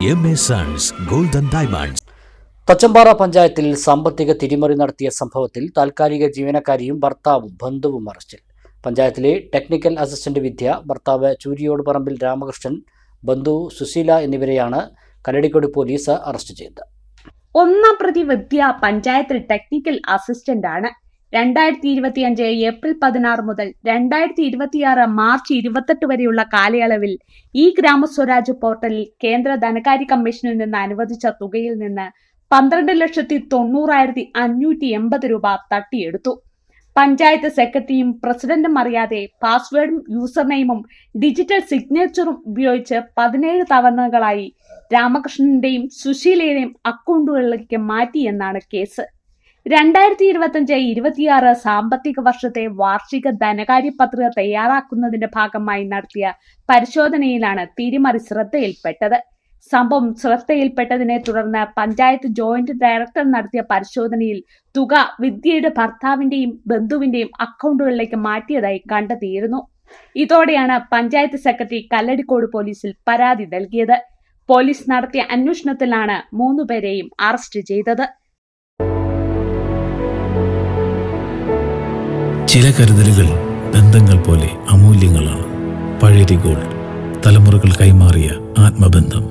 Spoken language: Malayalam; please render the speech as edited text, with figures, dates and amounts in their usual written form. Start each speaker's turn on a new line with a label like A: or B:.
A: MA Sons Gold and Diamonds.
B: Thachampara പഞ്ചായത്തിൽ സാമ്പത്തിക തിരിമറി നടത്തിയ സംഭവത്തിൽ താൽക്കാലിക ജീവനക്കാരിയും ഭർത്താവും ബന്ധുവും അറസ്റ്റിൽ. പഞ്ചായത്തിലെ ടെക്നിക്കൽ അസിസ്റ്റന്റ് വിദ്യ, ഭർത്താവ് ചൂരിയോട് പറമ്പിൽ രാമകൃഷ്ണൻ, ബന്ധു സുശീല എന്നിവരെയാണ് കല്ലടിക്കോട് പോലീസ് അറസ്റ്റ് ചെയ്തത്.
C: ഒന്നാം പ്രതി വിദ്യ പഞ്ചായത്തിൽ ടെക്നിക്കൽ അസിസ്റ്റന്റ് ആണ്. 2025 ഏപ്രിൽ 16 മുതൽ 2026 മാർച്ച് 28 വരെയുള്ള കാലയളവിൽ ഈ ഗ്രാമസ്വരാജ് പോർട്ടലിൽ കേന്ദ്ര ധനകാര്യ കമ്മീഷനിൽ നിന്ന് അനുവദിച്ച തുകയിൽ നിന്ന് 12,90,580 രൂപ തട്ടിയെടുത്തു. പഞ്ചായത്ത് സെക്രട്ടറിയും പ്രസിഡന്റും അറിയാതെ പാസ്വേഡും യൂസർ നെയിമും ഡിജിറ്റൽ സിഗ്നേച്ചറും ഉപയോഗിച്ച് 17 തവണകളായി രാമകൃഷ്ണന്റെയും സുശീലയുടെയും അക്കൗണ്ടുകളിലേക്ക് മാറ്റിയെന്നാണ് കേസ്. 2025-26 സാമ്പത്തിക വർഷത്തെ വാർഷിക ധനകാര്യ പത്രിക തയ്യാറാക്കുന്നതിന്റെ ഭാഗമായി നടത്തിയ പരിശോധനയിലാണ് തിരിമറി ശ്രദ്ധയിൽപ്പെട്ടത്. സംഭവം ശ്രദ്ധയിൽപ്പെട്ടതിനെ തുടർന്ന് പഞ്ചായത്ത് ജോയിന്റ് ഡയറക്ടർ നടത്തിയ പരിശോധനയിൽ തുക വിദ്യയുടെ ഭർത്താവിന്റെയും ബന്ധുവിന്റെയും അക്കൗണ്ടുകളിലേക്ക് മാറ്റിയതായി കണ്ടെത്തിയിരുന്നു. ഇതോടെയാണ് പഞ്ചായത്ത് സെക്രട്ടറി കല്ലടിക്കോട് പോലീസിൽ പരാതി നൽകിയത്. പോലീസ് നടത്തിയ അന്വേഷണത്തിലാണ് 3 പേരെയും അറസ്റ്റ് ചെയ്തത്.
D: ചില കരുതലുകൾ ബന്ധങ്ങൾ പോലെ അമൂല്യങ്ങളാണ്. പഴരി ഗോൾഡ്, തലമുറകൾ കൈമാറിയ ആത്മബന്ധം.